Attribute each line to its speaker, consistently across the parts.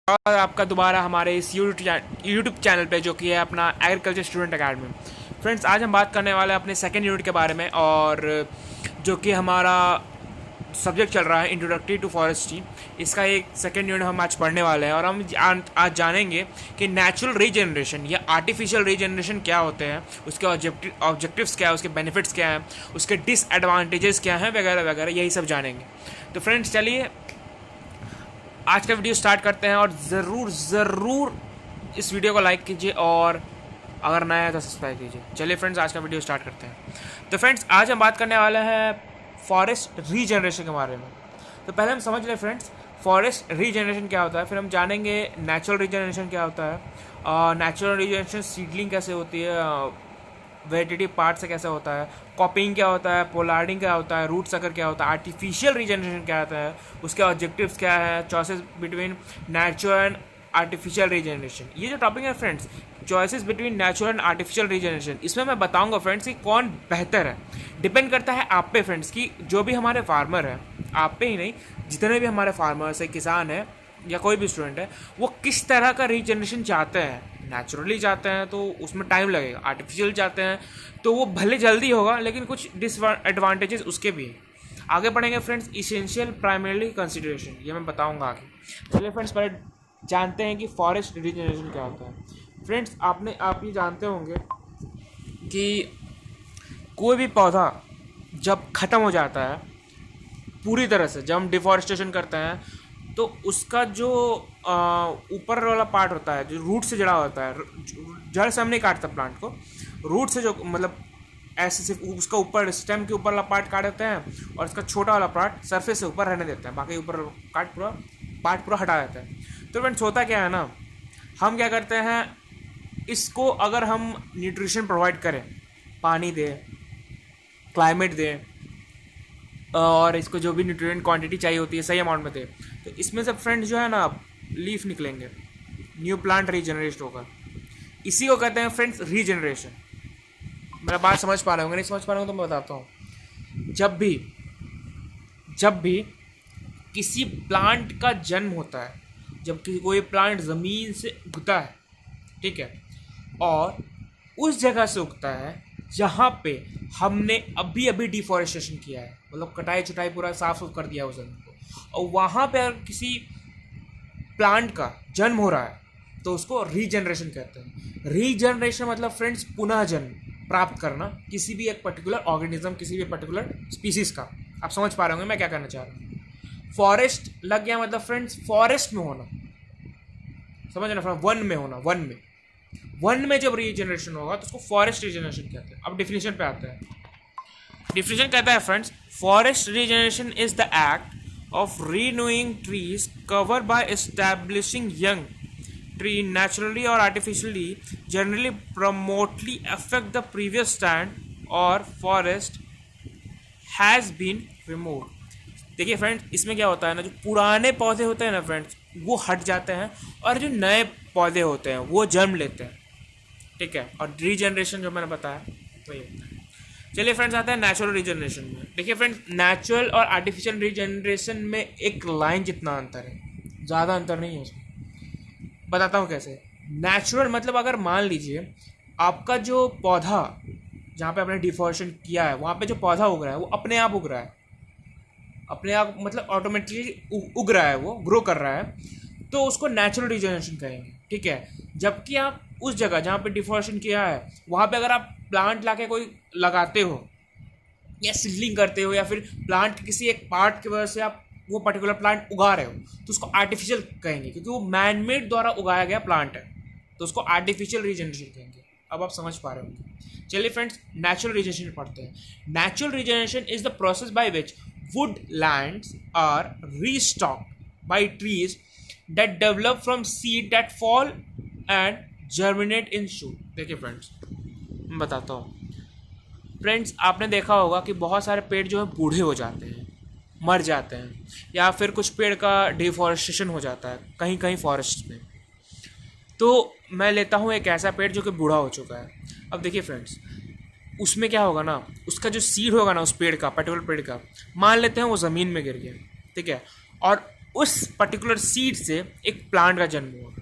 Speaker 1: और आपका दोबारा हमारे इस यूट्यूब चैनल पे जो कि है अपना एग्रीकल्चर स्टूडेंट अकेडमी। फ्रेंड्स, आज हम बात करने वाले हैं अपने सेकेंड यूनिट के बारे में, और जो कि हमारा सब्जेक्ट चल रहा है इंट्रोडक्टरी टू फॉरेस्ट्री। इसका एक सेकेंड यूनिट हम आज पढ़ने वाले हैं, और हम आज जानेंगे कि नेचुरल रीजनरेशन या आर्टिफिशियल रीजनरेशन क्या होते हैं, उसके ऑब्जेक्टिव्स क्या है, उसके बेनिफिट्स क्या हैं, उसके डिसएडवांटेजेस क्या हैं, वगैरह वगैरह, यही सब जानेंगे। तो फ्रेंड्स, चलिए आज का वीडियो स्टार्ट करते हैं, और ज़रूर इस वीडियो को लाइक कीजिए, और अगर नया है तो सब्सक्राइब कीजिए। चलिए फ्रेंड्स, आज का वीडियो स्टार्ट करते हैं। तो फ्रेंड्स, आज हम बात करने वाले हैं फॉरेस्ट रीजनरेशन के बारे में। तो पहले हम समझ लें फ्रेंड्स, फॉरेस्ट रीजनरेशन क्या होता है, फिर हम जानेंगे नेचुरल रीजनरेशन क्या होता है, नेचुरल रीजनरेशन सीडलिंग कैसे होती है, वेजिटेटिव पार्ट से कैसे होता है, कॉपिंग क्या होता है, पोलार्डिंग क्या होता है, रूट सकर क्या होता है, आर्टिफिशियल रीजनरेशन क्या होता है, उसके ऑब्जेक्टिव्स क्या है, choices between natural and artificial regeneration. ये जो टॉपिक है friends, choices between natural and artificial regeneration, इसमें मैं बताऊंगा फ्रेंड्स कि कौन बेहतर है। डिपेंड करता है आप पे फ्रेंड्स, कि जो भी हमारे फार्मर हैं, आप पे ही नहीं, जितने भी हमारे फार्मर्स है, किसान है या कोई भी स्टूडेंट है, वो किस तरह का रीजनरेशन चाहते हैं। नेचुरली चाहते हैं तो उसमें टाइम लगेगा, आर्टिफिशियल चाहते हैं तो वो भले जल्दी होगा, लेकिन कुछ डिसएडवांटेजेस उसके भी हैं। आगे बढ़ेंगे फ्रेंड्स, इसेंशियल प्राइमरी कंसिडरेशन, ये मैं बताऊंगा आगे। चलिए फ्रेंड्स, पहले जानते हैं कि फॉरेस्ट रीजनरेशन क्या होता है। फ्रेंड्स, आप ये जानते होंगे कि कोई भी पौधा जब ख़त्म हो जाता है पूरी तरह से, जब हम डिफॉरेस्टेशन करते हैं, तो उसका जो ऊपर वाला पार्ट होता है, जो रूट से जुड़ा होता है, जड़ से हम नहीं काटता प्लांट को, रूट से जो मतलब ऐसे सिर्फ उसका ऊपर स्टेम के ऊपर वाला पार्ट काट देते हैं, और इसका छोटा वाला पार्ट सरफेस से ऊपर रहने देते हैं, बाकी ऊपर पार्ट पूरा हटा देते हैं। तो फ्रेंड्स, होता क्या है ना, हम क्या करते हैं, इसको अगर हम न्यूट्रिशन प्रोवाइड करें, पानी दें, क्लाइमेट दें, और इसको जो भी न्यूट्रिएंट क्वांटिटी चाहिए होती है सही अमाउंट में दे, तो इसमें से फ्रेंड्स जो है ना लीफ निकलेंगे, न्यू प्लांट रीजनरेट होगा। इसी को कहते हैं फ्रेंड्स रीजनरेशन। मेरा बात समझ पा रहे होंगे, नहीं समझ पा रहे हो तो मैं बताता हूँ। जब भी किसी प्लांट का जन्म होता है, जब कोई प्लांट ज़मीन से उगता है, ठीक है, और उस जगह से उगता है जहाँ पे हमने अभी अभी डिफॉरेस्टेशन किया है, मतलब कटाई छुटाई पूरा साफ सुफ कर दिया है उस जमीन को, और वहाँ पे अगर किसी प्लांट का जन्म हो रहा है तो उसको रीजनरेशन कहते हैं। रीजनरेशन मतलब फ्रेंड्स पुनः जन्म प्राप्त करना किसी भी एक पर्टिकुलर ऑर्गेनिज्म, किसी भी पर्टिकुलर स्पीसीज का। आप समझ पा रहे होंगे मैं क्या करना चाह रहा हूँ। फॉरेस्ट लग गया मतलब फ्रेंड्स फॉरेस्ट में होना, समझ रहे फ्रेंड, वन में जब रीजनरेशन होगा तो उसको फॉरेस्ट रीजनरेशन कहते हैं। अब डिफिनेशन पे आते हैं। डिफिनेशन कहता है friends, forest regeneration is the act of renewing trees cover by establishing young tree naturally और artificially, generally promptly affect the previous stand और फॉरेस्ट हैज़ बीन रिमूव्ड। देखिए फ्रेंड्स, इसमें क्या होता है ना, जो पुराने पौधे होते हैं ना फ्रेंड्स, वो हट जाते हैं, और जो नए पौधे होते हैं वो जन्म लेते हैं, ठीक है। और रीजनरेशन जो मैंने बताया वही होता है। चलिए फ्रेंड्स, आते हैं नेचुरल रीजनरेशन में। देखिए फ्रेंड्स, नेचुरल और आर्टिफिशियल रीजनरेशन में एक लाइन जितना अंतर है, ज़्यादा अंतर नहीं है उसमें। बताता हूँ कैसे। नेचुरल मतलब अगर मान लीजिए आपका जो पौधा, जहाँ पे आपने डिफॉरेस्टेशन किया है, वहाँ पे जो पौधा उग रहा है वो अपने आप उग रहा है, अपने आप मतलब ऑटोमेटिकली उग रहा है, वो ग्रो कर रहा है, तो उसको नेचुरल रीजनरेशन कहेंगे, ठीक है। जबकि आप उस जगह जहाँ पे डिफॉरेस्टेशन किया है, वहाँ पे अगर आप प्लांट लाके कोई लगाते हो या सीडलिंग करते हो, या फिर प्लांट किसी एक पार्ट की वजह से आप वो पर्टिकुलर प्लांट उगा रहे हो, तो उसको आर्टिफिशियल कहेंगे, क्योंकि वो मैनमेड द्वारा उगाया गया प्लांट है, तो उसको आर्टिफिशियल रीजनरेशन कहेंगे। अब आप समझ पा रहे होंगे। चलिए फ्रेंड्स, नेचुरल रीजनरेशन पढ़ते हैं। Natural regeneration is the process by which woodlands are restocked by trees that develop from seed that fall and germinate in shoot। देखिए फ्रेंड्स, मैं बताता हूँ। फ्रेंड्स, आपने देखा होगा कि बहुत सारे पेड़ जो है बूढ़े हो जाते हैं, मर जाते हैं, या फिर कुछ पेड़ का डिफॉरेस्टेशन हो जाता है कहीं कहीं फॉरेस्ट में। तो मैं लेता हूँ एक ऐसा पेड़ जो कि बूढ़ा हो चुका है। अब देखिए फ्रेंड्स, उसमें क्या होगा ना, उसका जो सीड होगा ना उस पेड़ का, पर्टिकुलर पेड़ का, मान लेते हैं वो ज़मीन में गिर गया, ठीक है, और उस पर्टिकुलर सीड से एक प्लांट का जन्म हुआ,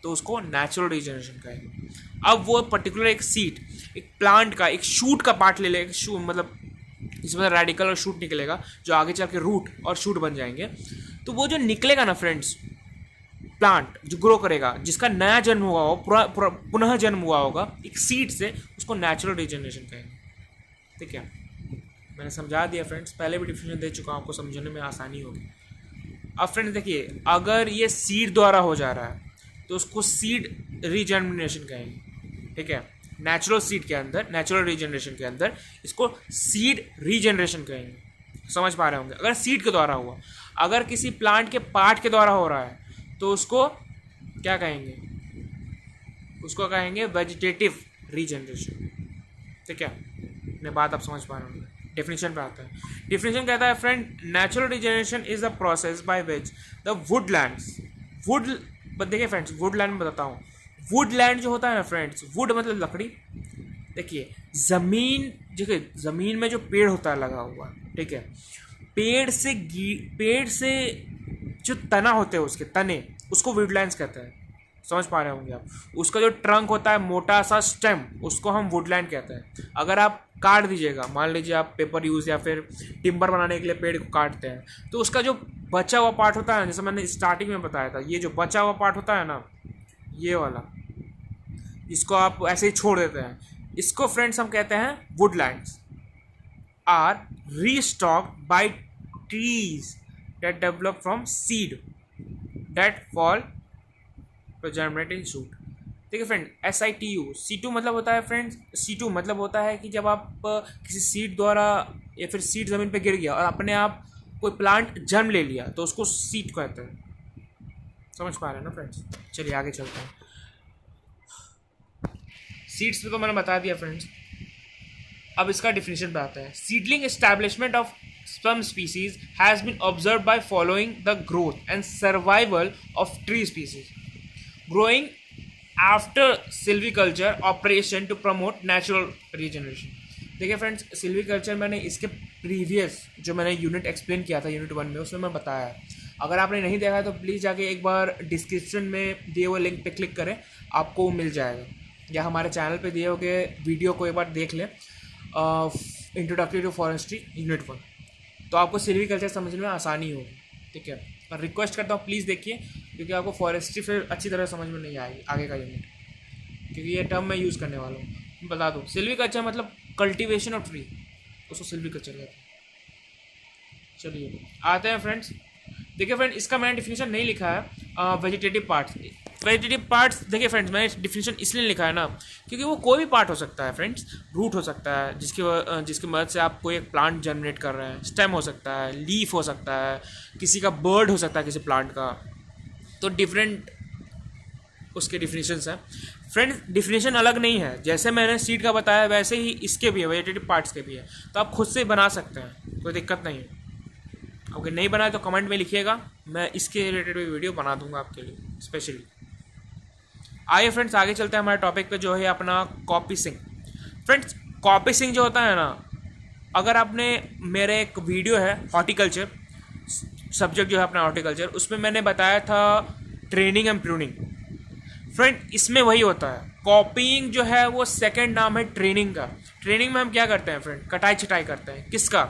Speaker 1: तो उसको नेचुरल रीजनरेशन कहेंगे। अब वो पर्टिकुलर एक सीड एक प्लांट का एक शूट का पार्ट ले लेगा, मतलब इसमें रेडिकल और शूट निकलेगा जो आगे चल के रूट और शूट बन जाएंगे। तो वो जो निकलेगा ना फ्रेंड्स, प्लांट जो ग्रो करेगा, जिसका नया जन्म हुआ हो, पुनः जन्म हुआ होगा एक सीड से, उसको नेचुरल रीजनरेशन कहेंगे। ठीक है, मैंने समझा दिया फ्रेंड्स, पहले भी डिफिनेशन दे चुका हूँ, आपको समझने में आसानी होगी। अब फ्रेंड्स देखिए, अगर ये सीड द्वारा हो जा रहा है तो उसको सीड रीजनरेशन कहेंगे। ठीक है, नेचुरल सीड के अंदर, नेचुरल रीजनरेशन के अंदर इसको सीड रीजनरेशन कहेंगे। समझ पा रहे होंगे। अगर सीड के द्वारा हुआ, अगर किसी प्लांट के पार्ट के द्वारा हो रहा है तो उसको क्या कहेंगे, उसको कहेंगे वेजिटेटिव रीजनरेशन। ठीक है, मैं बात आप समझ पा रहे होंगे। डेफिनेशन पे आता है। डेफिनेशन कहता है friend, natural regeneration is the process by which the Woodlands, would देखिए फ्रेंड्स, वुडलैंड में बताता हूँ। वुडलैंड जो होता है ना फ्रेंड्स, वुड मतलब लकड़ी। देखिए जमीन, देखिए जमीन में जो पेड़ होता है लगा हुआ, ठीक है, पेड़ से जो तना होते हैं, उसके तने, उसको वुडलैंड्स कहते हैं। समझ पा रहे होंगे आप। उसका जो ट्रंक होता है, मोटा सा स्टेम, उसको हम वुडलैंड कहते हैं। अगर आप काट दीजिएगा, मान लीजिए आप पेपर यूज या फिर टिम्बर बनाने के लिए पेड़ को काटते हैं, तो उसका जो बचा हुआ पार्ट होता है, जैसे मैंने स्टार्टिंग में बताया था, ये जो बचा हुआ पार्ट होता है ना, ये वाला, इसको आप ऐसे ही छोड़ देते हैं, इसको फ्रेंड्स हम कहते हैं woodlands. Are restocked by trees that develop from seed that fall to germinate in shoot। ठीक है फ्रेंड, SITU, C2 मतलब होता है फ्रेंड्स, C2 मतलब होता है कि जब आप किसी सीड द्वारा या फिर सीड ज़मीन पे गिर गया और अपने आप कोई प्लांट जन्म ले लिया, तो उसको सीड कहते हैं। समझ पा रहे हैं ना फ्रेंड्स। चलिए आगे चलते हैं। सीड्स पे तो मैंने बता दिया फ्रेंड्स। अब इसका डिफिनेशन पे आता है। Seedling establishment of some species has been observed by following the growth and survival of tree species growing after silviculture operation to promote natural regeneration। देखिए फ्रेंड्स, सिल्वीकल्चर मैंने इसके प्रीवियस जो मैंने यूनिट एक्सप्लेन किया था यूनिट 1 में, उसमें मैं बताया है। अगर आपने नहीं देखा तो प्लीज़ जाके एक बार डिस्क्रिप्शन में दिए हुए लिंक पे क्लिक करें, आपको वो मिल जाएगा, या हमारे चैनल पे दिए हुए वीडियो को एक बार देख लें, इंट्रोडक्टरी टू फॉरेस्ट्री यूनिट 1, तो आपको सिल्वीकल्चर समझने में आसानी होगी। ठीक है, और रिक्वेस्ट करता हूँ प्लीज़ देखिए, क्योंकि आपको फॉरेस्ट्री फिर अच्छी तरह समझ में नहीं आएगी आगे का यूनिट, क्योंकि ये टर्म मैं यूज़ करने वाला हूँ। बता दूँ, सिल्वीकल्चर मतलब कल्टीवेशन ऑफ ट्री, उसको सिल्वीकल्चर कहते हैं। चलिए आते हैं फ्रेंड्स। देखिए फ्रेंड, इसका मैंने डिफिनेशन नहीं लिखा है। वेजिटेटिव पार्ट्स, वेजिटेटिव पार्ट्स देखिए फ्रेंड्स, मैंने डिफिनेशन इसलिए लिखा है ना, क्योंकि वो कोई भी पार्ट हो सकता है फ्रेंड्स। रूट हो सकता है जिसकी मदद से आप कोई एक प्लांट जनरेट कर रहे हैं, स्टेम हो सकता है, लीफ हो सकता है, किसी का बर्ड हो सकता है, किसी प्लांट का। तो डिफरेंट उसके डिफिनेशंस हैं फ्रेंड्स। डिफिनेशन अलग नहीं है, जैसे मैंने सीड का बताया वैसे ही इसके भी है, वेजिटेटिव पार्ट्स के भी है, तो आप खुद से बना सकते हैं, कोई दिक्कत नहीं है। ओके, नहीं बनाए तो कमेंट में लिखिएगा, मैं इसके रिलेटेड वीडियो बना दूंगा आपके लिए स्पेशली। आइए फ्रेंड्स आगे चलते हैं हमारे टॉपिक पे, जो है अपना कॉपीसिंग। फ्रेंड्स कॉपीसिंग जो होता है ना, अगर आपने मेरे एक वीडियो है हॉर्टिकल्चर, सब्जेक्ट जो है अपना हॉर्टिकल्चर, उसमें मैंने बताया था ट्रेनिंग एंड प्रूनिंग। फ्रेंड इसमें वही होता है, कॉपीइंग जो है वो सेकंड नाम है ट्रेनिंग का। ट्रेनिंग में हम क्या करते हैं फ्रेंड, कटाई छटाई करते हैं, किसका,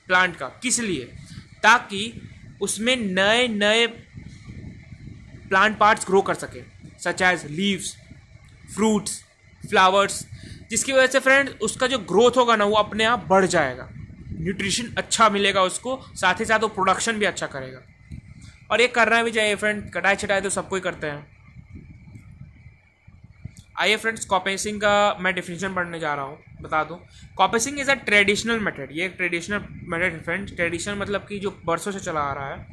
Speaker 1: प्लांट का। किस लिए, ताकि उसमें नए नए प्लांट पार्ट्स ग्रो कर सके, such as leaves, fruits, flowers, जिसकी वजह से फ्रेंड उसका जो ग्रोथ होगा ना वो अपने आप बढ़ जाएगा, न्यूट्रिशन अच्छा मिलेगा उसको, साथ ही साथ वो प्रोडक्शन भी अच्छा करेगा। और ये करना भी चाहिए फ्रेंड, कटाई छटाई तो सबको ही करते हैं। आइए फ्रेंड्स, कॉपीसिंग का मैं डिफिनेशन पढ़ने जा रहा हूँ, बता दूँ। कॉपीसिंग इज़ अ ट्रेडिशनल मेथड, ये एक ट्रेडिशनल मेथड है फ्रेंड्स। ट्रेडिशनल मतलब कि जो बरसों से चला आ रहा है,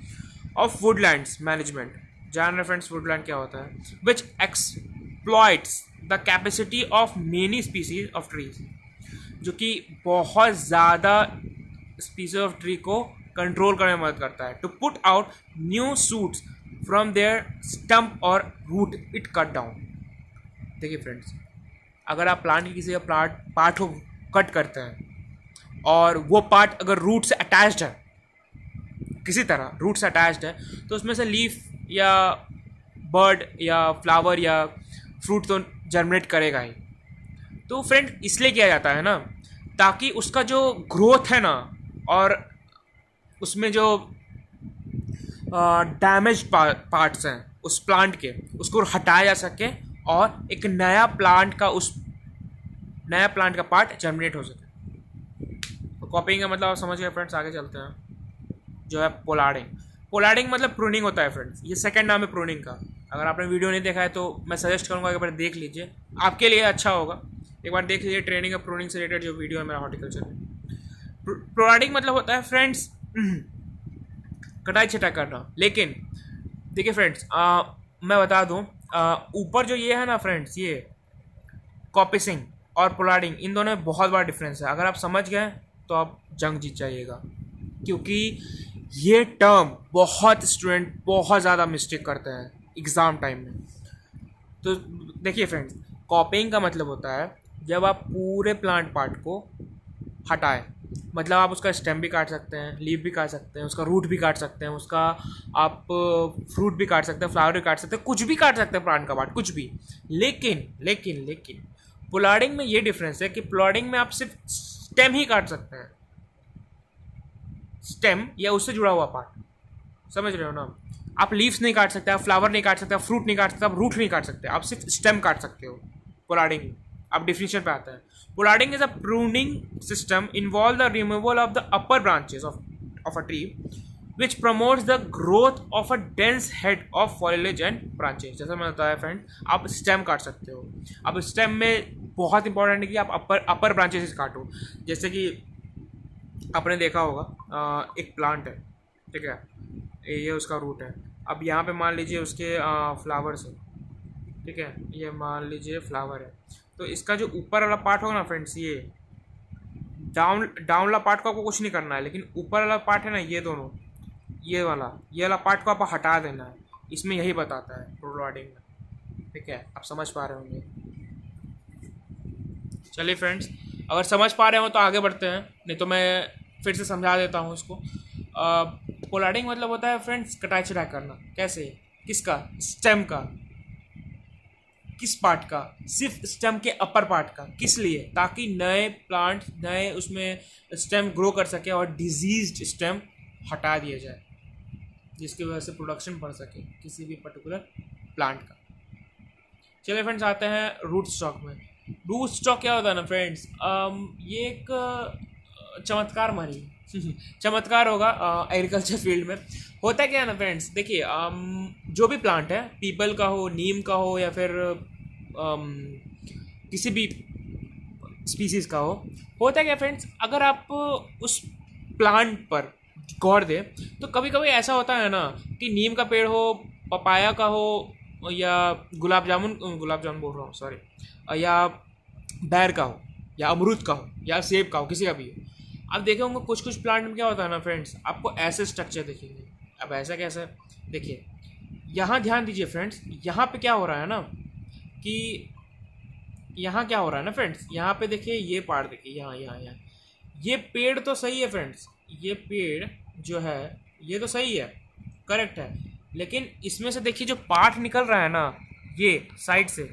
Speaker 1: ऑफ वुडलैंड्स मैनेजमेंट। जान रहे फ्रेंड्स वुडलैंड क्या होता है, which exploits the capacity of many species of trees, जो कि बहुत ज़्यादा स्पीसीज ऑफ ट्री को कंट्रोल करने में मदद करता है। To put out new shoots from their stump और रूट इट कट डाउन। देखिए फ्रेंड्स, अगर आप प्लांट की किसी का पार्ट को कट करते हैं और वो पार्ट अगर रूट से अटैच्ड है, किसी तरह रूट से अटैच्ड है, तो उसमें से लीफ या बर्ड या फ्लावर या फ्रूट तो जर्मिनेट करेगा ही। तो फ्रेंड इसलिए किया जाता है ना, ताकि उसका जो ग्रोथ है ना, और उसमें जो डैमेज पार्ट्स हैं उस प्लांट के, उसको हटाया जा सके और एक नया प्लांट का पार्ट जर्मिनेट हो सके। तो कॉपिंग का मतलब आप समझ गए फ्रेंड्स। आगे चलते हैं, जो है पोलार्डिंग। पोलार्डिंग मतलब प्रूनिंग होता है फ्रेंड्स, ये सेकंड नाम है प्रूनिंग का। अगर आपने वीडियो नहीं देखा है तो मैं सजेस्ट करूंगा एक बार देख लीजिए, आपके लिए अच्छा होगा। एक बार देख लीजिए ट्रेनिंग और प्रूनिंग से रिलेटेड जो वीडियो है मेरा हॉर्टिकल्चर में। पोलार्डिंग मतलब होता है फ्रेंड्स कटाई छटाई करना। लेकिन देखिए फ्रेंड्स, मैं बता दूं, ऊपर जो ये है ना फ्रेंड्स, ये कॉपिसिंग और पोलार्डिंग, इन दोनों में बहुत बड़ा डिफरेंस है। अगर आप समझ गए तो आप जंग जीत जाइएगा, क्योंकि ये टर्म बहुत स्टूडेंट बहुत ज़्यादा मिस्टेक करते हैं एग्ज़ाम टाइम में। तो देखिए फ्रेंड्स, कॉपिंग का मतलब होता है जब आप पूरे प्लांट पार्ट को हटाएं, मतलब आप उसका स्टेम भी काट सकते हैं, लीफ भी काट सकते हैं, उसका रूट भी काट सकते हैं, उसका आप फ्रूट भी काट सकते हैं, फ्लावर भी काट सकते हैं, कुछ भी काट सकते हैं प्लांट का पार्ट, कुछ भी। लेकिन लेकिन लेकिन पोलार्डिंग में ये डिफरेंस है कि पोलार्डिंग में आप सिर्फ स्टेम ही काट सकते हैं, स्टेम या उससे जुड़ा हुआ पार्ट, समझ रहे हो ना। आप लीव्स नहीं काट सकते, आप फ्लावर नहीं काट सकते, आप फ्रूट नहीं काट सकते, आप रूट नहीं काट सकते, आप सिर्फ स्टेम काट सकते हो पोलार्डिंग। अब डिफिनेशन पे आता है, pollarding is a pruning system involve the removal of the upper branches of a tree which promotes the growth of a dense head of foliage and branches. जैसा मैंने बताया फ्रेंड, आप स्टेम काट सकते हो। अब स्टेम में बहुत इंपॉर्टेंट है कि आप अपर ब्रांचेस काटो। जैसे कि आपने देखा होगा, एक प्लांट है, ठीक है, ये उसका रूट है। अब यहाँ पे मान लीजिए उसके फ्लावर्स है, ठीक है, ये मान लीजिए फ्लावर है, तो इसका जो ऊपर वाला पार्ट होगा ना फ्रेंड्स, ये डाउन वाला पार्ट को आपको कुछ नहीं करना है, लेकिन ऊपर वाला पार्ट है ना, ये दोनों, ये वाला पार्ट को आप हटा देना है। इसमें यही बताता है पोलार्डिंग में, ठीक है, आप समझ पा रहे होंगे। चलिए फ्रेंड्स, अगर समझ पा रहे हो तो आगे बढ़ते हैं, नहीं तो मैं फिर से समझा देता हूँ इसको। पोलार्डिंग मतलब होता है फ्रेंड्स कटाई छटाई करना। कैसे? किसका? स्टेम का। किस पार्ट का? सिर्फ स्टेम के अपर पार्ट का। किस लिए? ताकि नए प्लांट, नए उसमें स्टेम ग्रो कर सके और डिजीज्ड स्टेम हटा दिया जाए, जिसकी वजह से प्रोडक्शन बढ़ सके किसी भी पर्टिकुलर प्लांट का। चलिए फ्रेंड्स, आते हैं रूट स्टॉक में। रूट स्टॉक क्या होता है ना फ्रेंड्स, ये एक चमत्कार मानिए चमत्कार होगा एग्रीकल्चर फील्ड में। होता क्या है ना फ्रेंड्स, देखिए, जो भी प्लांट है, पीपल का हो, नीम का हो, या फिर किसी भी स्पीसीज का हो, होता क्या फ्रेंड्स, अगर आप उस प्लांट पर गौर दें तो कभी कभी ऐसा होता है ना कि नीम का पेड़ हो, पपाया का हो, या गुलाब जामुन बोल रहा हूँ सॉरी, या बैर का हो, या अमरूद का हो, या सेब का हो, किसी का भी हो। आप देखे होंगे कुछ प्लांट में क्या होता है ना फ्रेंड्स, आपको ऐसे स्ट्रक्चर दिखेंगे। अब ऐसा कैसे? देखिए, यहाँ ध्यान दीजिए फ्रेंड्स, यहाँ पे क्या हो रहा है ना कि यहाँ क्या हो रहा है ना फ्रेंड्स, यहाँ पे देखिए, ये पार्ट देखिए, यहाँ ये पेड़ तो सही है फ्रेंड्स, ये पेड़ जो है ये तो सही है, करेक्ट है, लेकिन इसमें से देखिए जो पार्ट निकल रहा है ना, ये साइड से,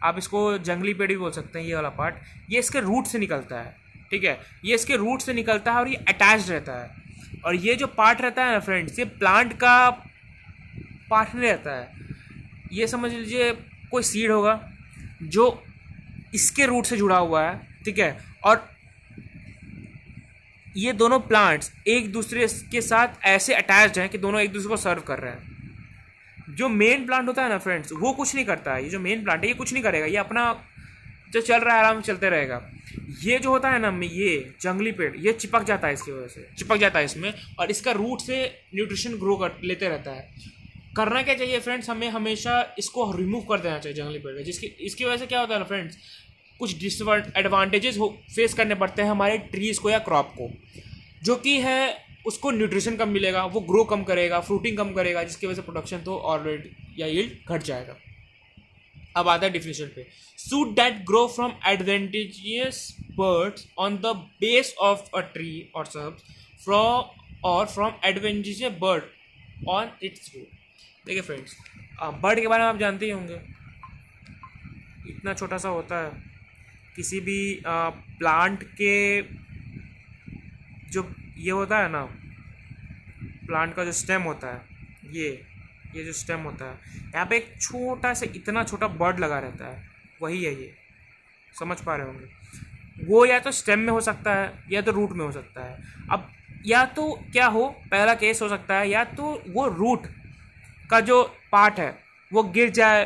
Speaker 1: आप इसको जंगली पेड़ भी बोल सकते हैं, ये वाला पार्ट, ये इसके रूट से निकलता है, ठीक है, ये इसके रूट से निकलता है और ये अटैच रहता है। और ये जो पार्ट रहता है ना फ्रेंड्स, ये प्लांट का पार्ट नहीं रहता है। ये समझ लीजिए कोई सीड होगा जो इसके रूट से जुड़ा हुआ है, ठीक है, और ये दोनों प्लांट्स एक दूसरे के साथ ऐसे अटैच्ड हैं कि दोनों एक दूसरे को सर्व कर रहे हैं। जो मेन प्लांट होता है ना फ्रेंड्स, वो कुछ नहीं करता है। ये जो मेन प्लांट है ये कुछ नहीं करेगा, ये अपना जो चल रहा है आराम से चलते रहेगा। ये जो होता है ना, ये जंगली पेड़, ये चिपक जाता है, इसकी वजह से चिपक जाता है इसमें, और इसका रूट से न्यूट्रिशन ग्रो कर लेते रहता है। करना क्या चाहिए फ्रेंड्स, हमें हमेशा इसको रिमूव कर देना चाहिए जंगली पेड़, इसकी वजह से क्या होता है ना फ्रेंड्स, कुछ डिसएडवांटेजेस फेस करने पड़ते हैं हमारे ट्रीज़ को या क्रॉप को, जो कि है उसको न्यूट्रिशन कम मिलेगा, वो ग्रो कम करेगा, फ्रूटिंग कम करेगा, जिसकी वजह से प्रोडक्शन तो ऑलरेडी या यील्ड घट जाएगा। अब आता है डिफिनेशन पे, shoots that grow from adventitious buds on the base of a tree और सब्स और from adventure bud on its root. देखिए फ्रेंड्स, बर्ड के बारे में आप जानते ही होंगे, इतना छोटा सा होता है। किसी भी प्लांट के जो ये होता है ना, प्लांट का जो स्टेम होता है, ये जो स्टेम होता है, यहाँ पे एक छोटा सा इतना छोटा बर्ड लगा रहता है, वही है ये, समझ पा रहे होंगे। वो या तो स्टेम में हो सकता है या तो रूट में हो सकता है। अब या तो क्या हो, पहला केस हो सकता है, या तो वो रूट का जो पार्ट है वो गिर जाए,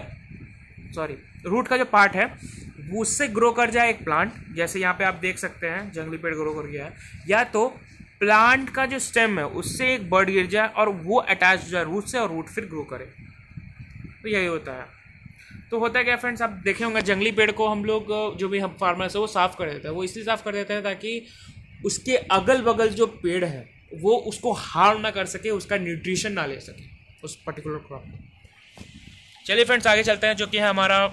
Speaker 1: सॉरी, रूट का जो पार्ट है वो उससे ग्रो कर जाए एक प्लांट, जैसे यहाँ पे आप देख सकते हैं जंगली पेड़ ग्रो कर गया है, या तो प्लांट का जो स्टेम है उससे एक बर्ड गिर जाए और वो अटैच हो जाए रूट से और रूट फिर ग्रो करे। तो यही होता है। तो होता है क्या फ्रेंड्स, आप देखे होंगे जंगली पेड़ को हम लोग, जो भी हम फार्मर्स है वो साफ़ कर देते हैं। वो इसलिए साफ़ कर देते हैं ताकि उसके अगल बगल जो पेड़ है वो उसको हार्म ना कर सके, उसका न्यूट्रिशन ना ले सके उस पर्टिकुलर क्रॉप को। चलिए फ्रेंड्स आगे चलते हैं, जो कि है हमारा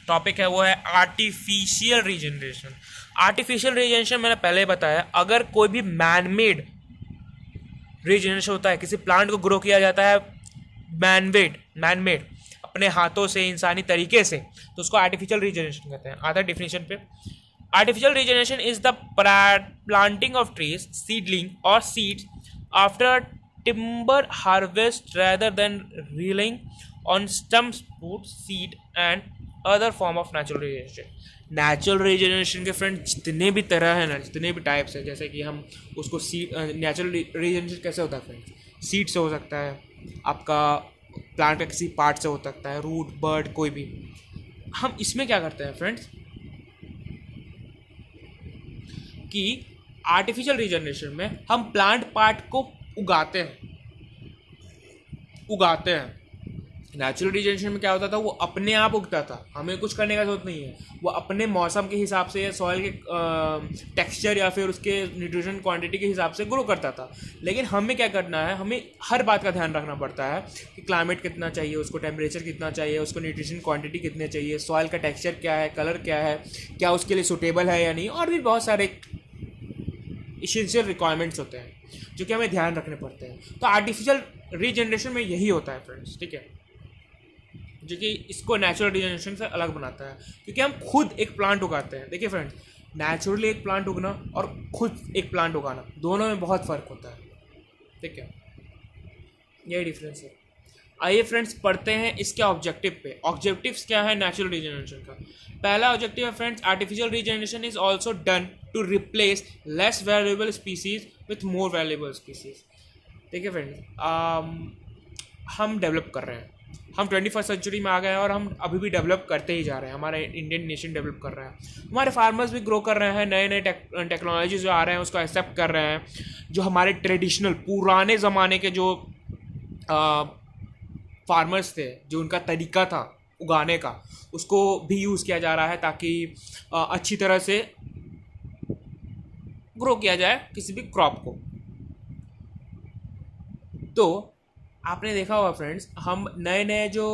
Speaker 1: टॉपिक है वो है आर्टिफिशियल रीजनरेशन। आर्टिफिशियल रीजनरेशन मैंने पहले बताया, अगर कोई भी मैनमेड रीजनरेशन होता है, किसी प्लांट को ग्रो किया जाता है मैनमेड अपने हाथों से, इंसानी तरीके से, तो उसको आर्टिफिशियल रीजनरेशन कहते हैं। आता है डिफिनीशन पे, artificial regeneration is the planting of trees, seedling और seeds after timber harvest rather than relying on stumps, fruit, seed and other form of natural regeneration। Natural regeneration के फ्रेंड जितने भी तरह हैं ना, जितने भी टाइप्स हैं, जैसे कि हम उसको नेचुरल रीजनरेशन कैसे होता है फ्रेंड्स, सीड से हो सकता है, आपका प्लांट का किसी पार्ट से हो सकता है, रूट, बर्ड, कोई भी। हम इसमें क्या करते हैं फ्रेंड्स कि आर्टिफिशियल रीजनरेशन में हम प्लांट पार्ट को उगाते हैं। नेचुरल रीजनरेशन में क्या होता था, वो अपने आप उगता था, हमें कुछ करने का जरूरत नहीं है, वो अपने मौसम के हिसाब से या सॉइल के टेक्सचर या फिर उसके न्यूट्रिशन क्वांटिटी के हिसाब से ग्रो करता था। लेकिन हमें क्या करना है, हमें हर बात का ध्यान रखना पड़ता है कि क्लाइमेट कितना चाहिए उसको, टेम्परेचर कितना चाहिए उसको, न्यूट्रिशन क्वांटिटी कितनी चाहिए, सॉइल का टेक्सचर क्या है, कलर क्या है, क्या उसके लिए सूटेबल है या नहीं, और भी बहुत सारे इसेंशियल रिक्वायरमेंट्स होते हैं जो कि हमें ध्यान रखने पड़ते हैं। तो आर्टिफिशियल रीजनरेशन में यही होता है फ्रेंड्स, ठीक है, जो कि इसको नेचुरल रीजनरेशन से अलग बनाता है, क्योंकि हम खुद एक प्लांट उगाते हैं। देखिए फ्रेंड्स, नेचुरली एक प्लांट उगना और खुद एक प्लांट उगाना, दोनों में बहुत फ़र्क होता है, ठीक है, यही डिफरेंस है। आइए फ्रेंड्स पढ़ते हैं इसके ऑब्जेक्टिव पे। ऑब्जेक्टिव्स क्या है नेचुरल रीजनरेशन का? पहला ऑब्जेक्टिव है friends, artificial regeneration is also done to replace less valuable species with more valuable species. देखिए फ्रेंड्स, हम डेवलप कर रहे हैं, हम 21st सेंचुरी में आ गए हैं और हम अभी भी डेवलप करते ही जा रहे हैं। हमारा इंडियन नेशन डेवलप कर रहा है, हमारे फार्मर्स भी ग्रो कर रहे हैं, नए नए टेक्नोलॉजी जो आ रहे हैं उसको एक्सेप्ट कर रहे हैं। जो हमारे ट्रेडिशनल पुराने ज़माने के जो फार्मर्स थे, जो उनका तरीका था उगाने का, उसको भी यूज़ किया जा रहा है ताकि अच्छी तरह से ग्रो किया जाए किसी भी क्रॉप को। तो आपने देखा होगा फ्रेंड्स, हम नए नए जो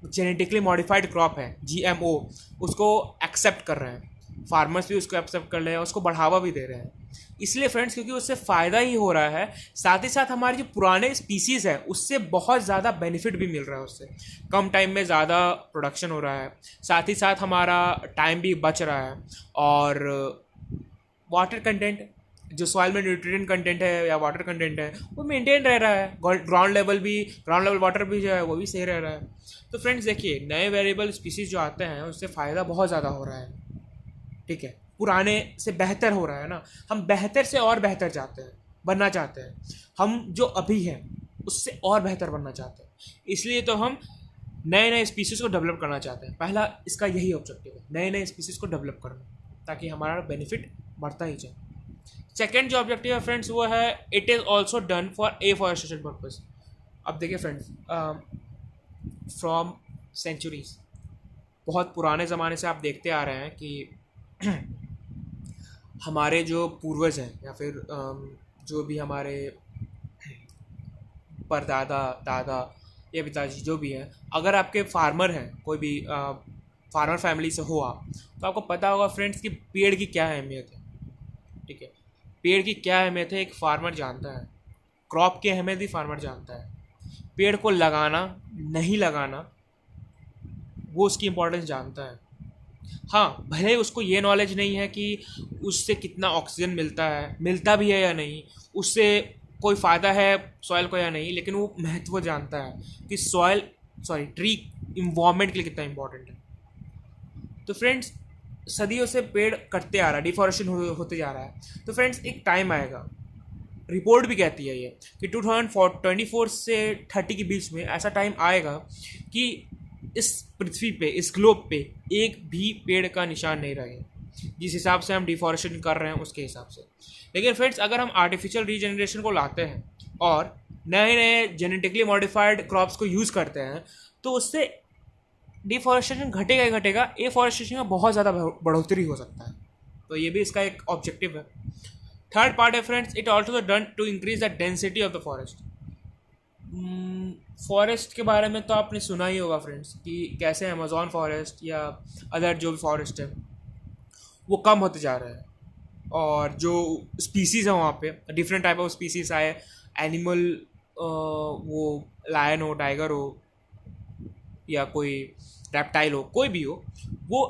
Speaker 1: जेनेटिकली मॉडिफाइड क्रॉप है GMO, उसको एक्सेप्ट कर रहे हैं, फार्मर्स भी उसको एक्सेप्ट कर रहे हैं, उसको बढ़ावा भी दे रहे हैं। इसलिए फ्रेंड्स क्योंकि उससे फ़ायदा ही हो रहा है, साथ ही साथ हमारे जो पुराने स्पीसीज़ है उससे बहुत ज़्यादा बेनिफिट भी मिल रहा है, उससे कम टाइम में ज़्यादा प्रोडक्शन हो रहा है, साथ ही साथ हमारा टाइम भी बच रहा है, और वाटर कंटेंट, जो सॉइल में न्यूट्रिएंट कंटेंट है या वाटर कंटेंट है वो मेंटेन रह रहा है, ग्राउंड लेवल वाटर भी जो है वो भी सही रह रहा है। तो फ्रेंड्स देखिए, नए वेरिएबल स्पीसीज जो आते हैं उससे फ़ायदा बहुत ज़्यादा हो रहा है, ठीक है, पुराने से बेहतर हो रहा है ना। हम बेहतर से और बेहतर बनना चाहते हैं, हम जो अभी हैं उससे और बेहतर बनना चाहते हैं, इसलिए तो हम नए नए स्पीसीज़ को डेवलप करना चाहते हैं। पहला इसका यही ऑब्जेक्टिव है, नए नए स्पीसीज़ को डेवलप करना, ताकि हमारा बेनिफिट बढ़ता ही जाए। सेकेंड जो ऑब्जेक्टिव है फ्रेंड्स वो है, it is also done for afforestation purpose. अब देखिए फ्रेंड्स, फ्रॉम सेंचुरीज, बहुत पुराने ज़माने से आप देखते आ रहे हैं कि हमारे जो पूर्वज हैं या फिर जो भी हमारे परदादा, दादा या पिताजी जो भी हैं, अगर आपके फार्मर हैं, कोई भी फार्मर फैमिली से हो आप, तो आपको पता होगा फ्रेंड्स कि पेड़ की क्या अहमियत है, ठीक है, पेड़ की क्या अहमियत है एक फार्मर जानता है। क्रॉप की अहमियत भी फार्मर जानता है। पेड़ को लगाना नहीं लगाना वो उसकी इम्पोर्टेंस जानता है। हाँ, भले उसको ये नॉलेज नहीं है कि उससे कितना ऑक्सीजन मिलता है, मिलता भी है या नहीं, उससे कोई फ़ायदा है सॉइल को या नहीं, लेकिन वो महत्व जानता है कि ट्री इन्वायरमेंट के लिए कितना इम्पोर्टेंट है। तो फ्रेंड्स, सदियों से पेड़ कटते आ रहा है, डिफॉरेस्टेशन होते जा रहा है। तो फ्रेंड्स, एक टाइम आएगा, रिपोर्ट भी कहती है ये, कि 2024 से 30 के बीच में ऐसा टाइम आएगा कि इस पृथ्वी पे, इस ग्लोब पे एक भी पेड़ का निशान नहीं रहेगा, जिस हिसाब से हम डिफॉरेस्टेशन कर रहे हैं उसके हिसाब से। लेकिन फ्रेंड्स, अगर हम आर्टिफिशियल रीजनरेशन को लाते हैं और नए नए जेनेटिकली मॉडिफाइड क्रॉप्स को यूज़ करते हैं, तो उससे डिफॉरेस्टेशन घटेगा ही घटेगा, एफॉरेस्टेशन में बहुत ज़्यादा बढ़ोतरी हो सकता है। तो ये भी इसका एक ऑब्जेक्टिव है। थर्ड पार्ट है friends, it also done to increase the density of the forest. Forest के बारे में तो आपने सुना ही होगा फ्रेंड्स, कि कैसे अमेजॉन फॉरेस्ट या अदर जो भी फॉरेस्ट है वो कम होते जा रहे हैं, और जो स्पीसीज़ है वहाँ पे डिफरेंट टाइप ऑफ स्पीसीज आए, एनिमल, वो लायन हो, टाइगर हो, या कोई रेप्टाइल हो, कोई भी हो, वो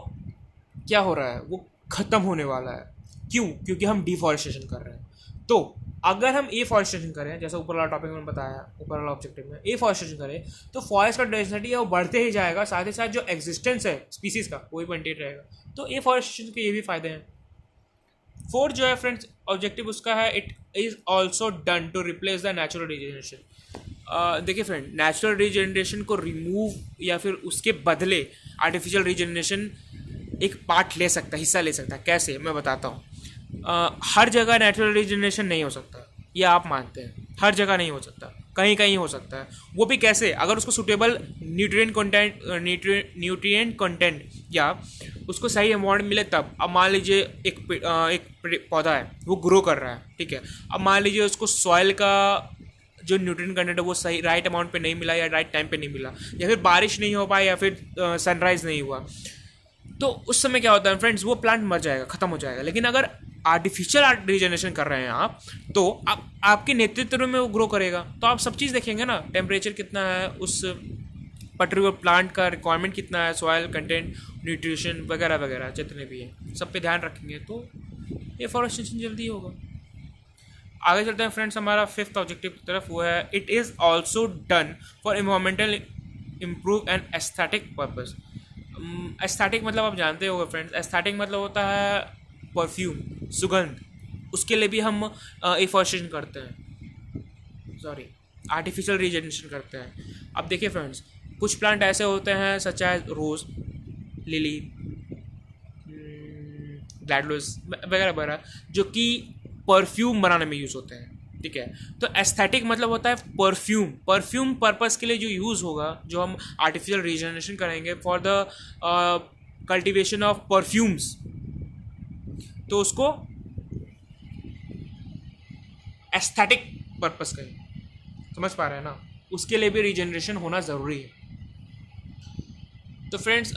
Speaker 1: क्या हो रहा है, वो ख़त्म होने वाला है। क्यों? क्योंकि हम डिफॉरेस्टेशन कर रहे हैं। तो अगर हम एफॉरेस्टेशन करें, जैसा ऊपर वाला टॉपिक में बताया, ऊपर वाला ऑब्जेक्टिव में एफॉरेस्टेशन करें, तो फॉरेस्ट का डेंसिटी है वो बढ़ते ही जाएगा, साथ ही साथ जो एग्जिस्टेंस है स्पीसीज का वो भी मेंटेन रहेगा। तो एफॉरेस्टेशन के ये भी फायदे हैं। फोर्थ जो है फ्रेंड्स ऑब्जेक्टिव उसका है, it is also done to replace the natural regeneration. देखिए फ्रेंड, नेचुरल रीजनरेशन को रिमूव या फिर उसके बदले आर्टिफिशियल रीजनरेशन एक पार्ट ले सकता है, हिस्सा ले सकता है। कैसे, मैं बताता हूँ। हर जगह नेचुरल रीजनरेशन नहीं हो सकता, ये आप मानते हैं, हर जगह नहीं हो सकता, कहीं कहीं हो सकता है। वो भी कैसे? अगर उसको सुटेबल न्यूट्रिएंट कंटेंट या उसको सही अमाउंट मिले तब। अब मान लीजिए एक पौधा है, वो ग्रो कर रहा है, ठीक है। अब मान लीजिए उसको सॉइल का जो न्यूट्रिएंट कंटेंट है वो सही राइट अमाउंट पे नहीं मिला, या राइट टाइम पे नहीं मिला, या फिर बारिश नहीं हो पाई, या फिर सनराइज नहीं हुआ, तो उस समय क्या होता है फ्रेंड्स, वो प्लांट मर जाएगा, ख़त्म हो जाएगा। लेकिन अगर आर्टिफिशियल रीजनरेशन कर रहे हैं आप, तो आपके नेतृत्व में वो ग्रो करेगा। तो आप सब चीज़ देखेंगे ना, टेम्परेचर कितना है, उस पर्टिकुलर प्लांट का रिक्वायरमेंट कितना है, सॉइल कंटेंट, न्यूट्रिशन वगैरह वगैरह जितने भी हैं, सब पे ध्यान रखेंगे तो एफॉरेस्टेशन जल्दी होगा। आगे चलते हैं फ्रेंड्स हमारा फिफ्थ ऑब्जेक्टिव की तरफ, वो है it is also done for environmental improve and aesthetic purpose. Aesthetic मतलब आप जानते हो फ्रेंड्स, एस्थेटिक मतलब होता है परफ्यूम, सुगंध, उसके लिए भी हम एफॉरेस्टेशन करते हैं, सॉरी आर्टिफिशियल रीजनरेशन करते हैं। अब देखिए फ्रेंड्स, कुछ प्लांट ऐसे होते हैं सच एज रोज़, लिली, ग्लैडलोस वगैरह वगैरह, जो कि परफ्यूम बनाने में यूज़ होते हैं, ठीक है। तो एस्थेटिक मतलब होता है परफ्यूम, परफ्यूम पर्पस के लिए जो यूज़ होगा, जो हम आर्टिफिशियल रीजनरेशन करेंगे for the cultivation of perfumes, तो उसको एस्थेटिक पर्पस कहें। समझ पा रहे हैं ना? उसके लिए भी रीजनरेशन होना ज़रूरी है। तो फ्रेंड्स,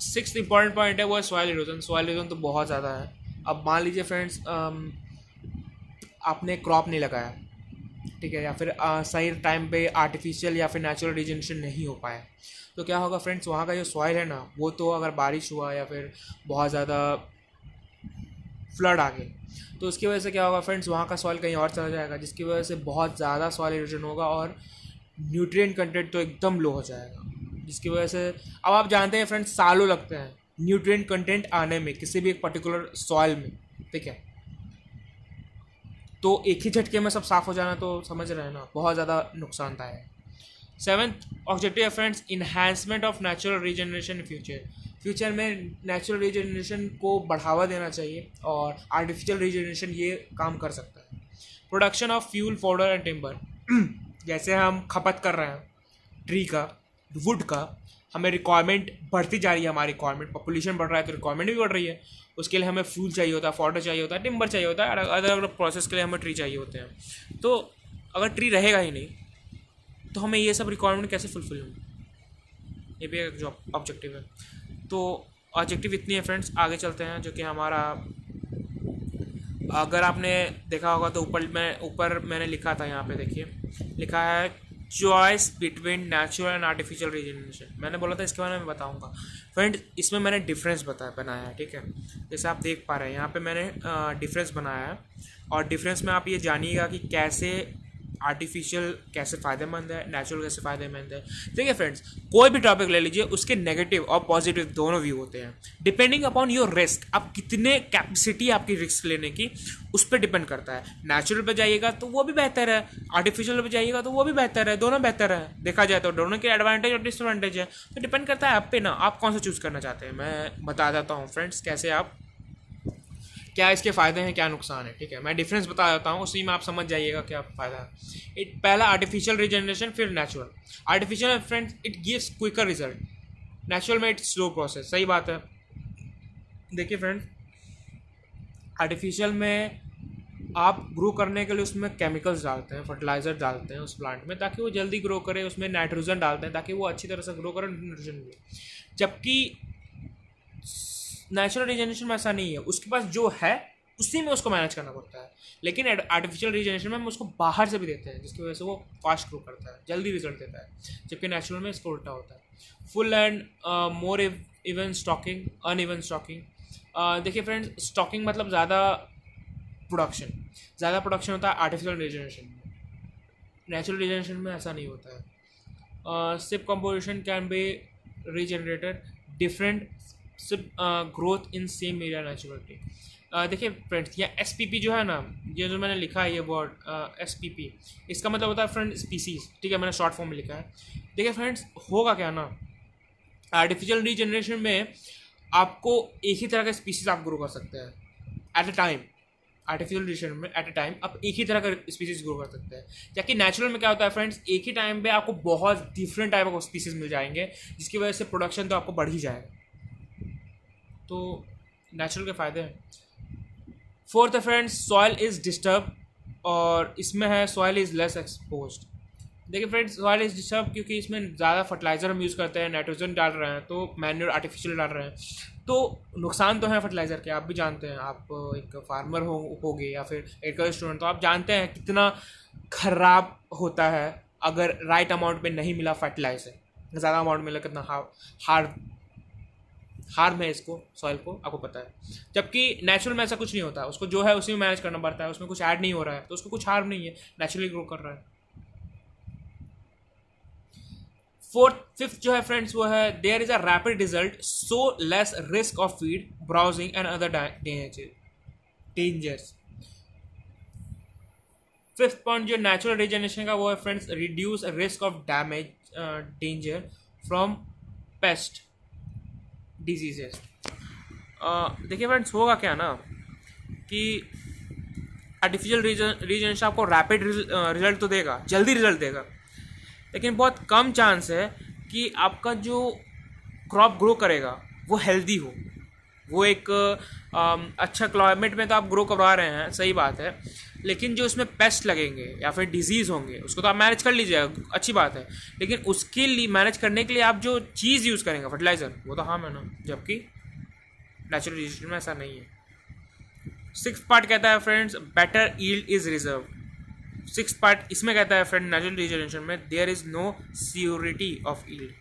Speaker 1: सिक्स्थ इंपॉर्टेंट पॉइंट है वो है सॉइल इरोजन। सॉइल इरोजन तो बहुत ज़्यादा है। अब मान लीजिए फ्रेंड्स, आपने क्रॉप नहीं लगाया, ठीक है, या फिर सही टाइम पे आर्टिफिशियल या फिर नेचुरल रीजनरेशन नहीं हो पाया, तो क्या होगा फ्रेंड्स, वहाँ का जो सॉइल है ना, वो तो अगर बारिश हुआ या फिर बहुत ज़्यादा फ्लड आ गए, तो उसकी वजह से क्या होगा फ्रेंड्स, वहाँ का सॉइल कहीं और चला जाएगा, जिसकी वजह से बहुत ज़्यादा सॉइल इरोजन होगा और न्यूट्रिएंट कंटेंट तो एकदम लो हो जाएगा, जिसकी वजह से अब आप जानते हैं फ्रेंड्स, सालों लगते हैं न्यूट्रिएंट कंटेंट आने में किसी भी एक पर्टिकुलर सॉइल में, ठीक है। तो एक ही झटके में सब साफ़ हो जाना तो समझ रहे हैं ना, बहुत ज़्यादा नुकसानदायक है। सेवेंथ ऑब्जेक्टिव है friends, enhancement of natural regeneration future. Future में नेचुरल रीजनरेशन को बढ़ावा देना चाहिए और आर्टिफिशियल रीजनरेशन ये काम कर सकता है। Production of fuel, fodder and timber, जैसे हम खपत कर रहे हैं ट्री का, वुड का, हमें रिक्वायरमेंट बढ़ती जा रही है, हमारी रिक्वायरमेंट, पॉपुलेशन बढ़ रहा है तो रिक्वायरमेंट भी बढ़ रही है, उसके लिए हमें फ्यूल चाहिए होता है, फॉडर चाहिए होता है, टिम्बर चाहिए होता है, अलग अलग प्रोसेस के लिए हमें ट्री चाहिए होते हैं। तो अगर ट्री रहेगा ही नहीं तो हमें ये सब रिक्वायरमेंट कैसे फुलफिल होंगे, ये भी एक जो ऑब्जेक्टिव है। तो ऑब्जेक्टिव इतनी है फ्रेंड्स, आगे चलते हैं, जो कि हमारा अगर आपने देखा होगा तो ऊपर मैंने लिखा था, यहाँ पे देखिए लिखा है choice between natural and artificial regeneration. मैंने बोला था इसके बारे में बताऊंगा फ्रेंड्स। इसमें मैंने डिफरेंस बनाया है, ठीक है। जैसे आप देख पा रहे हैं यहाँ पे मैंने डिफरेंस बनाया है, और डिफरेंस में आप ये जानिएगा कि कैसे आर्टिफिशियल कैसे फ़ायदेमंद है, नेचुरल कैसे फ़ायदेमंद है। देखिए फ्रेंड्स, कोई भी टॉपिक ले लीजिए, उसके नेगेटिव और पॉजिटिव दोनों व्यू होते हैं, डिपेंडिंग अपॉन योर रिस्क। आप कितने कैपेसिटी आपकी रिस्क लेने की, उस पर डिपेंड करता है। नेचुरल पे जाइएगा तो वो भी बेहतर है, आर्टिफिशियल पे जाइएगा तो वो भी बेहतर है, दोनों बेहतर है। देखा जाए तो दोनों के एडवांटेज और डिसएडवांटेज है, तो डिपेंड करता है आप पे ना, आप कौन सा चूज़ करना चाहते हैं। मैं बता देता हूँ फ्रेंड्स कैसे आप, क्या इसके फ़ायदे हैं क्या नुकसान है, ठीक है। मैं डिफरेंस बता देता हूँ, उसी में आप समझ जाइएगा क्या फ़ायदा है। पहला आर्टिफिशियल रीजनरेशन, फिर natural. Artificial friends it gives quicker result, natural में इट्स स्लो प्रोसेस। सही बात है। देखिए फ्रेंड्स, आर्टिफिशियल में आप ग्रो करने के लिए उसमें केमिकल्स डालते हैं, फर्टिलाइजर डालते हैं उस प्लांट में, ताकि वो जल्दी ग्रो करे। उसमें नाइट्रोजन डालते हैं ताकि वो अच्छी तरह से ग्रो करे, नाइट्रोजन मिले। जबकि नेचुरल रीजनरेशन में ऐसा नहीं है, उसके पास जो है उसी में उसको मैनेज करना पड़ता है। लेकिन आर्टिफिशियल रीजनरेशन में हम उसको बाहर से भी देते हैं, जिसकी वजह से वो फास्ट ग्रो करता है, जल्दी रिजल्ट देता है। जबकि नेचुरल में इसको उल्टा होता है। Full and more even stocking, uneven stocking. देखिए फ्रेंड्स, स्टॉकिंग मतलब ज़्यादा प्रोडक्शन होता है आर्टिफिशियल रीजनरेशन में। नेचुरल रीजनरेशन में ऐसा नहीं होता है। Sip composition can be regenerated different sip growth in same area naturality. देखिए फ्रेंड्स, यह SPP जो है ना, ये जो मैंने लिखा है ये वर्ड SPP, इसका मतलब होता है फ्रेंड स्पीसीज, ठीक है। मैंने शॉर्ट फॉर्म में लिखा है। देखिए फ्रेंड्स, होगा क्या ना, आर्टिफिशियल रीजनरेशन में आपको एक ही तरह का स्पीसीज आप ग्रो कर सकते हैं at a time. Artificial regeneration में एट अ टाइम आप एक ही तरह का स्पीसीज ग्रो कर सकते हैं। जबकि नेचुरल में क्या होता है फ्रेंड्स, एक ही टाइम पे आपको बहुत डिफरेंट टाइप ऑफ स्पीसीज मिल जाएंगे, जिसकी वजह से प्रोडक्शन तो आपको बढ़ ही जाएगा। तो नेचुरल के फ़ायदे हैं। Fourth friends, soil is disturb, और इसमें है सॉइल इज़ लेस एक्सपोज्ड। देखिए फ्रेंड्स, सॉइल इज़ डिस्टर्ब क्योंकि इसमें ज़्यादा फर्टिलाइज़र हम यूज़ करते हैं, नाइट्रोजन डाल रहे हैं, तो मैन्योर आर्टिफिशियल डाल रहे हैं, तो नुकसान तो है फर्टिलाइज़र के। आप भी जानते हैं, आप एक फार्मर होगे या फिर एग्रीकल्चर स्टूडेंट, तो आप जानते हैं कितना खराब होता है अगर राइट अमाउंट में नहीं मिला फर्टिलाइज़र, ज़्यादा अमाउंट मिला कितना हार्म है इसको, सॉइल को, आपको पता है। जबकि नेचुरल में ऐसा कुछ नहीं होता, उसको जो है उसी में मैनेज करना पड़ता है, उसमें कुछ ऐड नहीं हो रहा है, तो उसको कुछ हार्म नहीं है, नेचुरली ग्रो कर रहा है। फिफ्थ जो है फ्रेंड्स वो है, there is a rapid result, so less risk of feed browsing and other dangers. Fifth point जो नेचुरल रीजनरेशन का वो है friends, reduce risk of damage danger from pest diseases. देखिए फ्रेंड्स, होगा क्या ना कि आर्टिफिशियल रीजनरेशन आपको रैपिड रिजल्ट तो देगा, जल्दी रिजल्ट देगा, लेकिन बहुत कम चांस है कि आपका जो क्रॉप ग्रो करेगा वो हेल्दी हो। वो एक अच्छा क्लाइमेट में तो आप ग्रो करवा रहे हैं, सही बात है, लेकिन जो उसमें पेस्ट लगेंगे या फिर डिजीज़ होंगे उसको तो आप मैनेज कर लीजिएगा, अच्छी बात है, लेकिन उसके लिए मैनेज करने के लिए आप जो चीज़ यूज़ करेंगे फर्टिलाइज़र, वो तो हार्म है ना। जबकि नेचुरल रीजनरेशन में ऐसा नहीं है। सिक्स्थ पार्ट कहता है friends, better yield is reserve. Sixth part इसमें कहता है फ्रेंड, नेचुरल रीजनरेशन में there is no surety of yield.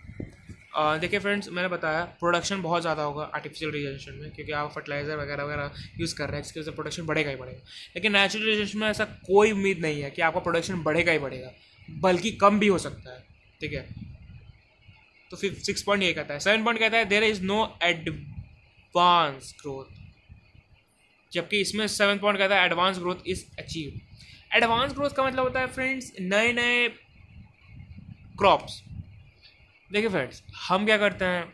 Speaker 1: देखिए फ्रेंड्स, मैंने बताया प्रोडक्शन बहुत ज़्यादा होगा आर्टिफिशियल रीजनरेशन में, क्योंकि आप फर्टिलाइज़र वगैरह वगैरह यूज़ कर रहे हैं, जिसकी वजह से प्रोडक्शन बढ़ेगा ही बढ़ेगा। लेकिन नेचुरल रीजनरेशन में ऐसा कोई उम्मीद नहीं है कि आपका प्रोडक्शन बढ़ेगा ही बढ़ेगा, बल्कि कम भी हो सकता है, ठीक है। तो फिर 6 पॉइंट ये कहता है। 7 पॉइंट कहता है there is no advance growth, जबकि इसमें 7 पॉइंट कहता है advance growth is achieve. Advance growth का मतलब होता है फ्रेंड्स नए नए क्रॉप्स। देखिए फ्रेंड्स, हम क्या करते हैं,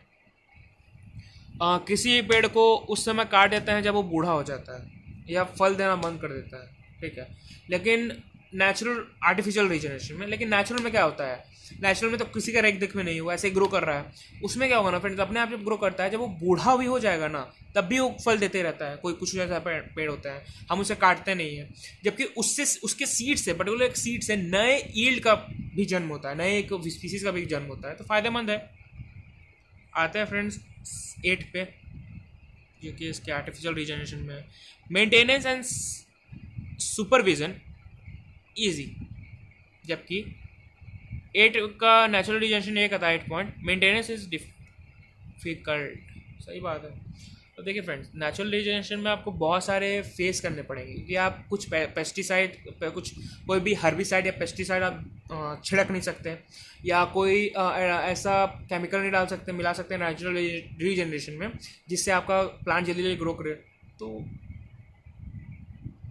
Speaker 1: किसी पेड़ को उस समय काट देते हैं जब वो बूढ़ा हो जाता है या फल देना बंद कर देता है, ठीक है। लेकिन नेचुरल आर्टिफिशियल रीजनरेशन में, लेकिन नेचुरल में क्या होता है, नेचुरल में तो किसी का रेख देख में नहीं हुआ, ऐसे ग्रो कर रहा है। उसमें क्या होगा ना फ्रेंड्स, अपने आप जब ग्रो करता है, जब वो बूढ़ा भी हो जाएगा ना, तब भी वो फल देते रहता है। कोई कुछ ऐसा पेड़ होता है, हम उसे काटते नहीं है, जबकि उससे उसके सीड से, पर्टिकुलर एक सीड से नए ईल्ड का भी जन्म होता है, नए एक स्पीसीज का भी जन्म होता है, तो फायदेमंद है। आते हैं फ्रेंड्स 8 पे, जो कि इसके आर्टिफिशियल रीजनरेशन में, मेंटेनेंस एंड सुपरविजन ईजी, जबकि 8 का नेचुरल रीजनरेशन एक आता है 8 पॉइंट, मेंटेनेंस इज डिफिकल्ट। सही बात है। तो देखिए फ्रेंड्स, नेचुरल रीजनरेशन में आपको बहुत सारे फेस करने पड़ेंगे, कि आप कुछ पेस्टिसाइड कोई भी हर्बिसाइड या पेस्टिसाइड आप छिड़क नहीं सकते, या कोई ऐसा केमिकल नहीं डाल सकते, मिला सकते हैं नेचुरल रीजनरेशन में जिससे आपका प्लांट जल्दी जल्दी ग्रो करे। तो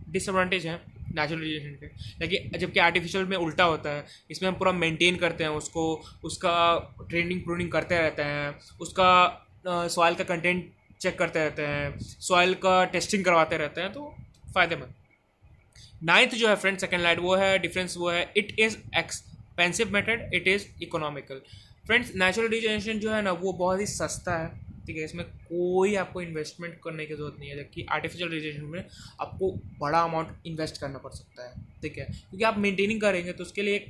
Speaker 1: डिसएडवांटेज है नेचुरल रीजनरेशन के। लेकिन जबकि आर्टिफिशियल में उल्टा होता है, इसमें हम पूरा मेंटेन करते हैं उसको, उसका ट्रेनिंग प्रूनिंग करते रहते हैं, उसका सॉइल का कंटेंट चेक करते रहते हैं, सॉइल का टेस्टिंग करवाते रहते हैं, तो फ़ायदेमंद। नाइन्थ जो है फ्रेंड सेकेंड लाइट, वो है डिफरेंस, वो है it is expensive method, it is economical. Friends, natural regeneration जो है ना वो बहुत ही सस्ता है, ठीक है, इसमें कोई आपको इन्वेस्टमेंट करने की ज़रूरत नहीं है, जबकि आर्टिफिशियल रीजनरेशन में आपको बड़ा अमाउंट इन्वेस्ट करना पड़ सकता है, ठीक है, क्योंकि आप मेंटेनिंग करेंगे तो उसके लिए एक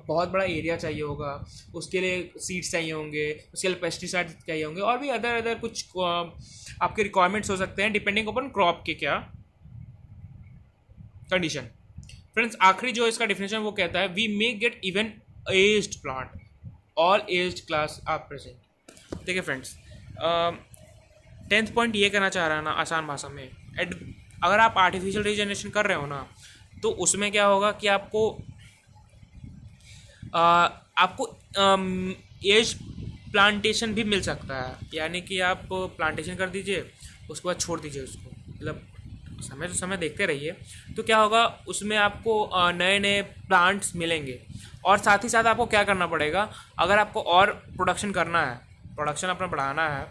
Speaker 1: बहुत बड़ा एरिया चाहिए होगा, उसके लिए सीड्स चाहिए होंगे, उसके लिए पेस्टिसाइड चाहिए होंगे, और भी अदर कुछ आपके रिक्वायरमेंट्स हो सकते हैं डिपेंडिंग अपन क्रॉप के क्या कंडीशन। फ्रेंड्स, आखिरी जो इसका डिफिनेशन वो कहता है, we may get even aged plant, all aged class are present. ठीक है फ्रेंड्स, 10th पॉइंट ये कहना चाह रहा है ना आसान भाषा में, अगर आप आर्टिफिशियल रीजनरेशन कर रहे हो ना, तो उसमें क्या होगा कि आपको एज प्लांटेशन भी मिल सकता है, यानी कि आप प्लांटेशन कर दीजिए, उसके बाद छोड़ दीजिए उसको, मतलब समय तो समय देखते रहिए, तो क्या होगा उसमें आपको नए नए प्लांट्स मिलेंगे। और साथ ही साथ आपको क्या करना पड़ेगा, अगर आपको और प्रोडक्शन करना है, प्रोडक्शन अपना बढ़ाना है,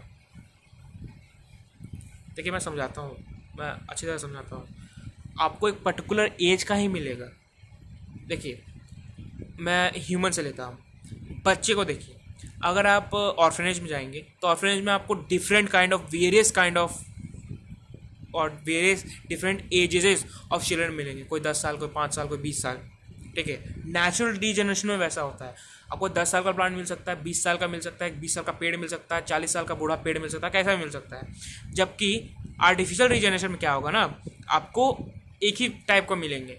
Speaker 1: देखिए मैं समझाता हूँ, मैं अच्छी तरह समझाता हूँ, आपको एक पर्टिकुलर एज का ही मिलेगा। देखिए मैं ह्यूमन से लेता हूँ, बच्चे को देखिए, अगर आप ऑर्फनेज में जाएंगे तो ऑर्फनेज में आपको different kind of various different ages of children मिलेंगे, कोई 10 साल, कोई 5 साल, कोई 20 साल, ठीक है। नेचुरल रीजनरेशन में वैसा होता है, आपको 10 साल का प्लांट मिल सकता है, 20 साल का मिल सकता है, 20 साल का पेड़ मिल सकता है, 40 साल का बूढ़ा पेड़ मिल सकता है, कैसा भी मिल सकता है। जबकि आर्टिफिशियल रीजनरेशन में क्या होगा ना, आपको एक ही टाइप का मिलेंगे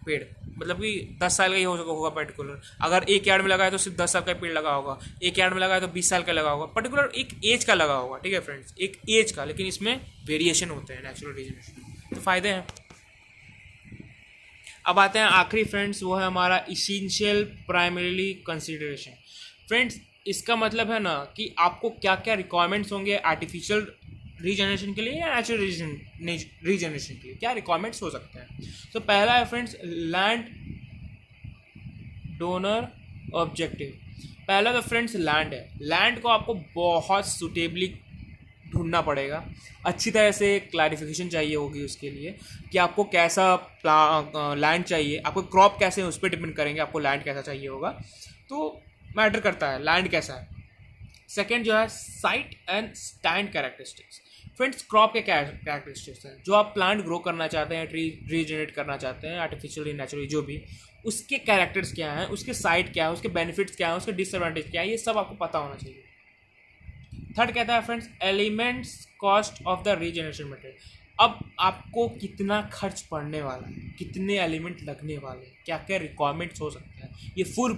Speaker 1: पेड़, मतलब कि 10 साल का ही होगा पर्टिकुलर, अगर एक यार्ड में लगाया तो सिर्फ 10 साल का पेड़ लगा होगा, एक यार्ड में लगाया तो 20 साल का लगा होगा, पर्टिकुलर एक एज का लगा होगा, ठीक है फ्रेंड्स, एक एज का, लेकिन इसमें वेरिएशन होते हैं नेचुरल रीजनरेशन में, तो फ़ायदे हैं। अब आते हैं आखिरी फ्रेंड्स, वो है हमारा इसेंशियल प्राइमरीली कंसिडरेशन। फ्रेंड्स, इसका मतलब है ना कि आपको क्या क्या रिक्वायरमेंट्स होंगे आर्टिफिशियल रीजनरेशन के लिए या नेचुरल रीजनरेशन के लिए, क्या रिक्वायरमेंट्स हो सकते हैं। तो पहला है फ्रेंड्स लैंड डोनर ऑब्जेक्टिव। पहला तो फ्रेंड्स लैंड है, लैंड को आपको बहुत सुटेबली ढूंढना पड़ेगा, अच्छी तरह से क्लैरिफिकेशन चाहिए होगी उसके लिए कि आपको कैसा लैंड चाहिए, आपको क्रॉप कैसे है उस पर डिपेंड करेंगे, आपको लैंड कैसा चाहिए होगा, तो मैटर करता है लैंड कैसा है। सेकेंड जो है site and stand characteristics. Friends, crop के कैरेक्टरिस्टिक्स हैं, जो आप प्लांट ग्रो करना चाहते हैं, ट्री रीजनरेट करना चाहते हैं, आर्टिफिशियली नेचुरली जो भी, उसके कैरेक्टर्स क्या हैं, उसके साइट क्या है, उसके बेनिफिट्स क्या है, उसके डिसएडवांटेज क्या है, ये सब आपको पता होना चाहिए। थर्ड कहता है friends elements cost of the regeneration material. अब आपको कितना खर्च पड़ने वाला है, कितने एलिमेंट लगने वाले हैं, क्या क्या रिक्वायरमेंट्स हो सकते हैं, ये फुल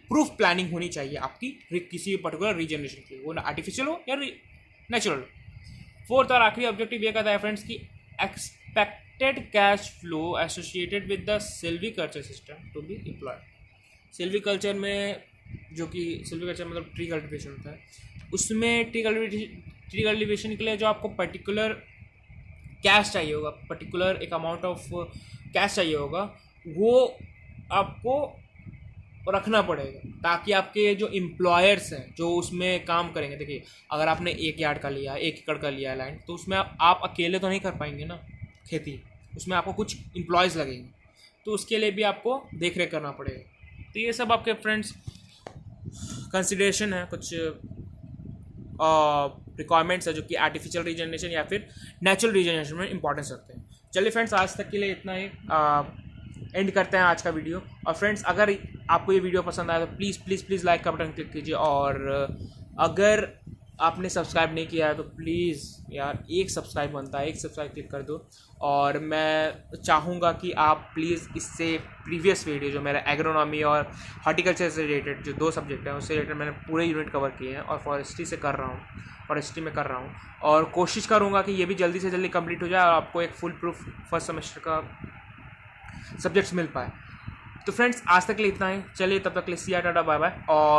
Speaker 1: प्रूफ प्लानिंग होनी चाहिए आपकी किसी पर्टिकुलर रीजनरेशन के लिए, वो आर्टिफिशियल हो या नेचुरल। फोर्थ और आखिरी ऑब्जेक्टिव ये कहता है फ्रेंड्स कि expected cash flow associated with the silviculture system to be employed. Silviculture में, जो कि सिल्वीकल्चर मतलब ट्री कल्टिवेशन होता है, उसमें ट्री कल्टिवेशन के लिए जो आपको पर्टिकुलर कैश चाहिए होगा, पर्टिकुलर एक अमाउंट ऑफ कैश चाहिए होगा, वो आपको रखना पड़ेगा, ताकि आपके जो एम्प्लॉयर्स हैं जो उसमें काम करेंगे, देखिए अगर आपने 1 यार्ड का लिया, 1 एकड़ का लिया लैंड, तो उसमें आप अकेले तो नहीं कर पाएंगे ना खेती, उसमें आपको कुछ एम्प्लॉयज़ लगेंगे, तो उसके लिए भी आपको देख रेख करना पड़ेगा। तो ये सब आपके फ्रेंड्स कंसिडरेशन है, कुछ रिक्वायरमेंट्स है जो कि आर्टिफिशियल रीजनरेशन या फिर नेचुरल रीजनरेशन में इंपॉर्टेंस रखते हैं। चलिए फ्रेंड्स, आज तक के लिए इतना ही, एंड करते हैं आज का वीडियो। और फ्रेंड्स, अगर आपको ये वीडियो पसंद आया तो प्लीज़ लाइक का बटन क्लिक कीजिए, और अगर आपने सब्सक्राइब नहीं किया है तो प्लीज़ यार, एक सब्सक्राइब बनता है, एक सब्सक्राइब क्लिक कर दो। और मैं चाहूँगा कि आप प्लीज़ इससे प्रीवियस वीडियो जो मेरा एग्रोनॉमी और हॉर्टिकल्चर से रिलेटेड जो 2 सब्जेक्ट हैं उससे रिलेटेड मैंने पूरे यूनिट कवर किए हैं और फॉरेस्ट्री से कर रहा हूँ, फॉरेस्ट्री में कर रहा हूँ, और कोशिश करूँगा कि ये भी जल्दी से जल्दी कंप्लीट हो जाए और आपको एक फुल प्रूफ फर्स्ट सेमेस्टर का सब्जेक्ट्स मिल पाए। तो फ्रेंड्स, आज तक के लिए इतना ही। चलिए, तब तक के लिए सी टाटा बाय बाय। और